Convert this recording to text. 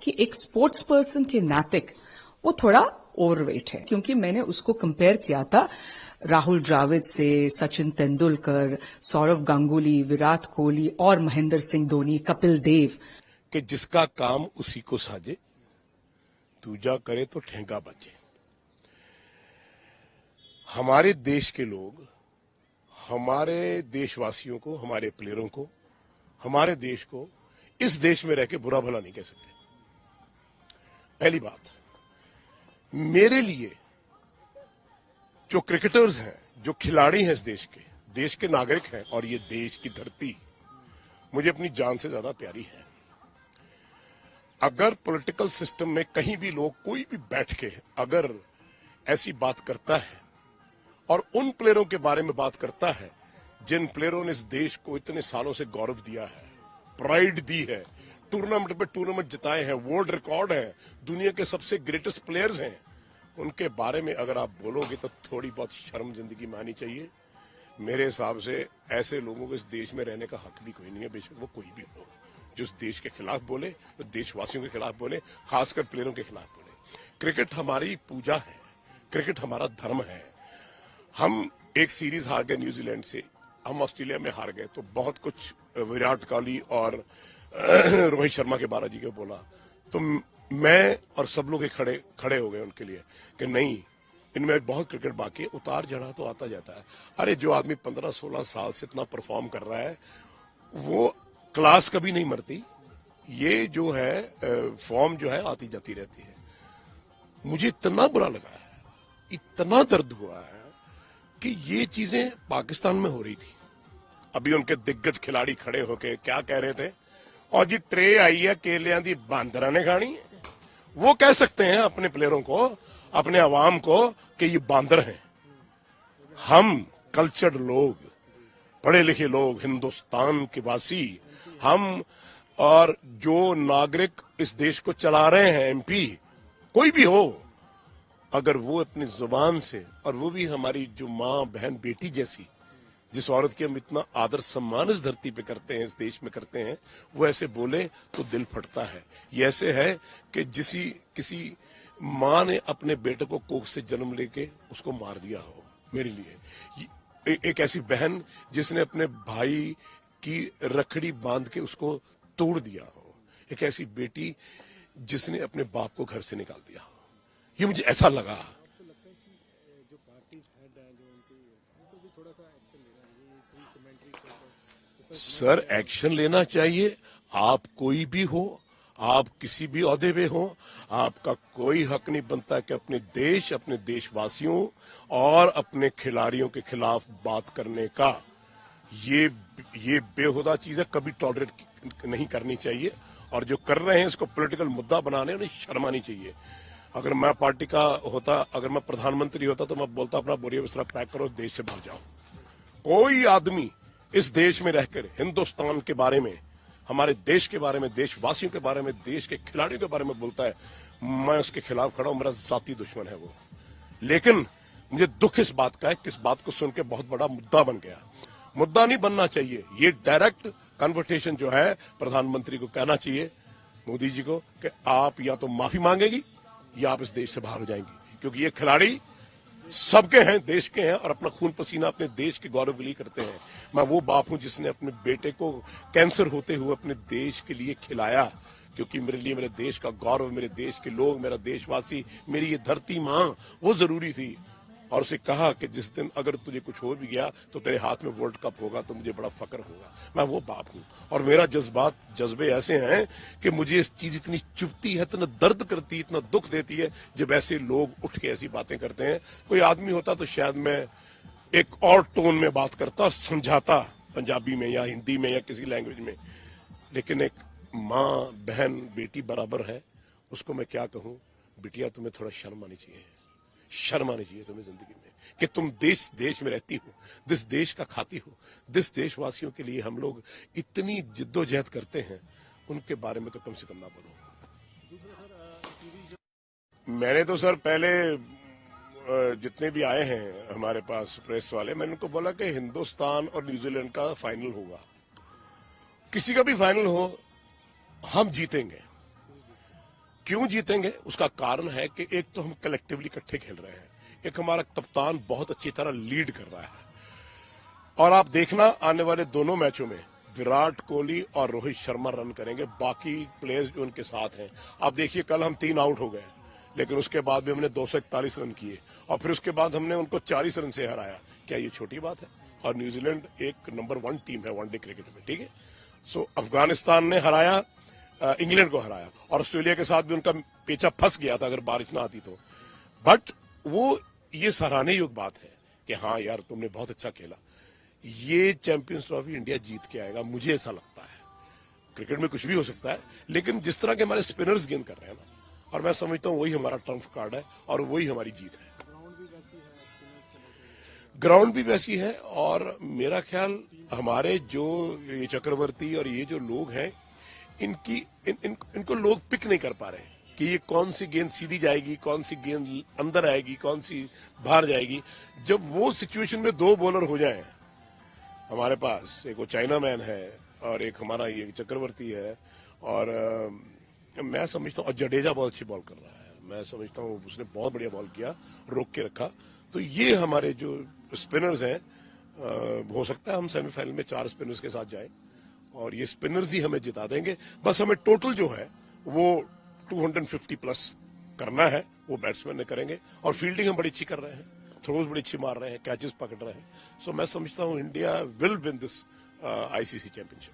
कि एक sports person के नातिक वो थोड़ा ओवरवेट है, क्योंकि मैंने उसको कंपेयर किया था राहुल द्रविड़ से, सचिन तेंदुलकर, सौरव गांगुली, विराट कोहली और महेंद्र सिंह धोनी, कपिल देव। कि जिसका काम उसी को साजे, दूजा करे तो ठेंगा बचे। हमारे देश के लोग हमारे देशवासियों को, हमारे प्लेयरों को, हमारे देश को इस देश में रह के बुरा भला नहीं कह सकते। पहली बात, मेरे लिए जो क्रिकेटर्स हैं, जो खिलाड़ी हैं, इस देश के नागरिक हैं, और ये देश की धरती मुझे अपनी जान से ज्यादा प्यारी है। अगर पॉलिटिकल सिस्टम में कहीं भी लोग, कोई भी बैठ के अगर ऐसी बात करता है और उन प्लेयरों के बारे में बात करता है जिन प्लेयरों ने इस देश को इतने सालों से गौरव दिया है, प्राइड दी है, टूर्नामेंट पे टूर्नामेंट जिताए हैं, वर्ल्ड रिकॉर्ड है, दुनिया के सबसे ग्रेटेस्ट प्लेयर्स हैं, उनके बारे में अगर आप बोलोगे तो थोड़ी बहुत शर्म जिंदगी में आनी चाहिए। मेरे हिसाब से ऐसे लोगों को इस देश में रहने का हक भी कोई नहीं है, बेशक वो कोई भी हो, जो इस देश के खिलाफ बोले, जो देशवासियों के खिलाफ बोले, खासकर प्लेयरों के खिलाफ बोले। क्रिकेट हमारी पूजा है, क्रिकेट हमारा धर्म है। हम एक सीरीज हार गए न्यूजीलैंड से, हम ऑस्ट्रेलिया में हार गए, तो बहुत कुछ विराट कोहली और रोहित शर्मा के बालाजी को बोला, तो मैं और सब लोग खड़े हो गए उनके लिए कि नहीं, इनमें बहुत क्रिकेट बाकी है, उतार चढ़ाव तो आता जाता है। अरे जो आदमी 15-16 साल से इतना परफॉर्म कर रहा है, वो क्लास कभी नहीं मरती, ये जो है फॉर्म जो है आती जाती रहती है। मुझे इतना बुरा लगा है, इतना दर्द हुआ है कि ये चीजें पाकिस्तान में हो रही थी। अभी उनके दिग्गज खिलाड़ी खड़े होके क्या कह रहे थे, और जी ट्रे आई है केलियां दी बांदरा ने खानी है। वो कह सकते हैं अपने प्लेयरों को, अपने अवाम को कि ये बांदर हैं। हम कल्चर्ड लोग, पढ़े लिखे लोग, हिंदुस्तान के वासी, हम और जो नागरिक इस देश को चला रहे हैं, एमपी कोई भी हो, अगर वो अपनी जुबान से, और वो भी हमारी जो माँ बहन बेटी जैसी, जिस औरत की हम इतना आदर सम्मान इस धरती पे करते हैं, इस देश में करते हैं, वो ऐसे बोले तो दिल फटता है। ये ऐसे है कि किसी माँ ने अपने बेटे को कोख से जन्म लेके उसको मार दिया हो। मेरे लिए एक ऐसी बहन जिसने अपने भाई की रखड़ी बांध के उसको तोड़ दिया हो, एक ऐसी बेटी जिसने अपने बाप को घर से निकाल दिया हो। ये मुझे ऐसा लगा। सर एक्शन लेना चाहिए। आप कोई भी हो, आप किसी भी ओहदे पे हो, आपका कोई हक नहीं बनता कि अपने देश, अपने देशवासियों और अपने खिलाड़ियों के खिलाफ बात करने का। ये बेहुदा चीज है, कभी टॉलरेट नहीं करनी चाहिए। और जो कर रहे हैं इसको पॉलिटिकल मुद्दा बनाने, उन्हें शर्म आनी चाहिए। अगर मैं पार्टी का होता, अगर मैं प्रधानमंत्री होता, तो मैं बोलता अपना बोरिया बिस्तरा पैक करो, देश से भाग जाओ। कोई आदमी इस देश में रहकर हिंदुस्तान के बारे में, हमारे देश के बारे में, देशवासियों के बारे में, देश के खिलाड़ियों के बारे में बोलता है, मैं उसके खिलाफ खड़ा हूं, मेरा जाती दुश्मन है वो। लेकिन मुझे दुख इस बात का है कि इस बात को सुन के बहुत बड़ा मुद्दा बन गया। मुद्दा नहीं बनना चाहिए। ये डायरेक्ट कन्वर्सेशन जो है, प्रधानमंत्री को कहना चाहिए, मोदी जी को, कि आप या तो माफी मांगेगी या आप इस देश से बाहर हो जाएंगी, क्योंकि ये खिलाड़ी सबके हैं, देश के हैं, और अपना खून पसीना अपने देश के गौरव के लिए करते हैं। मैं वो बाप हूं जिसने अपने बेटे को कैंसर होते हुए अपने देश के लिए खिलाया, क्योंकि मेरे लिए मेरे देश का गौरव, मेरे देश के लोग, मेरा देशवासी, मेरी ये धरती मां, वो जरूरी थी। और उसे कहा कि जिस दिन अगर तुझे कुछ हो भी गया तो तेरे हाथ में वर्ल्ड कप होगा, तो मुझे बड़ा फक्र होगा। मैं वो बाप हूं, और मेरा जज्बे ऐसे हैं कि मुझे इस चीज इतनी चुभती है, इतना दर्द करती है, इतना दुख देती है जब ऐसे लोग उठ के ऐसी बातें करते हैं। कोई आदमी होता तो शायद मैं एक और टोन में बात करता और समझाता, पंजाबी में या हिंदी में या किसी लैंग्वेज में। लेकिन एक माँ बहन बेटी बराबर है, उसको मैं क्या कहूं, बिटिया तुम्हें थोड़ा शर्म आनी चाहिए, शर्म आनी चाहिए तुम्हें जिंदगी में, कि तुम देश में रहती हो, जिस देश का खाती हो, जिस देशवासियों के लिए हम लोग इतनी जिद्दोजहद करते हैं, उनके बारे में तो कम से कम ना बोलो। मैंने तो सर पहले जितने भी आए हैं हमारे पास प्रेस वाले, मैंने उनको बोला कि हिंदुस्तान और न्यूजीलैंड का फाइनल होगा, किसी का भी फाइनल हो, हम जीतेंगे। क्यों जीतेंगे उसका कारण है कि एक तो हम कलेक्टिवली इकट्ठे खेल रहे हैं, एक हमारा कप्तान बहुत अच्छी तरह लीड कर रहा है। और आप देखना आने वाले दोनों मैचों में विराट कोहली और रोहित शर्मा रन करेंगे, बाकी प्लेयर्स जो उनके साथ हैं। आप देखिए कल हम 3 आउट हो गए, लेकिन उसके बाद भी हमने 241 रन किए और फिर उसके बाद हमने उनको 40 रन से हराया। क्या ये छोटी बात है? और न्यूजीलैंड एक नंबर 1 टीम है वनडे क्रिकेट में, ठीक है। सो अफगानिस्तान ने हराया, इंग्लैंड को हराया, और ऑस्ट्रेलिया के साथ भी उनका पेचा फंस गया था अगर बारिश ना आती तो। बट वो ये सराहने योग्य बात है कि हाँ यार तुमने बहुत अच्छा खेला। ये चैंपियंस ट्रॉफी इंडिया जीत के आएगा, मुझे ऐसा लगता है। क्रिकेट में कुछ भी हो सकता है, लेकिन जिस तरह के हमारे स्पिनर्स गेंद कर रहे हैं ना, और मैं समझता हूं वही हमारा ट्रम्प कार्ड है और वही हमारी जीत है। ग्राउंड भी वैसी है और मेरा ख्याल हमारे जो ये चक्रवर्ती और ये जो लोग हैं इनको लोग पिक नहीं कर पा रहे कि ये कौन सी गेंद सीधी जाएगी, कौन सी गेंद अंदर आएगी, कौन सी बाहर जाएगी। जब वो सिचुएशन में 2 बॉलर हो जाएं हमारे पास, एक वो चाइना मैन है और एक हमारा ये चक्रवर्ती है, और मैं समझता हूँ और जडेजा बहुत अच्छी बॉल कर रहा है, मैं समझता हूँ उसने बहुत बढ़िया बॉल किया, रोक के रखा। तो ये हमारे जो स्पिनर्स हैं, हो सकता है हम सेमीफाइनल में 4 स्पिनर्स के साथ जाएं और ये स्पिनर्स ही हमें जिता देंगे। बस हमें टोटल जो है वो 250 प्लस करना है, वो बैट्समैन ने करेंगे। और फील्डिंग हम बड़ी अच्छी कर रहे हैं, थ्रोज बड़ी अच्छी मार रहे हैं, कैचेस पकड़ रहे हैं। सो मैं समझता हूं India will win this ICC championship.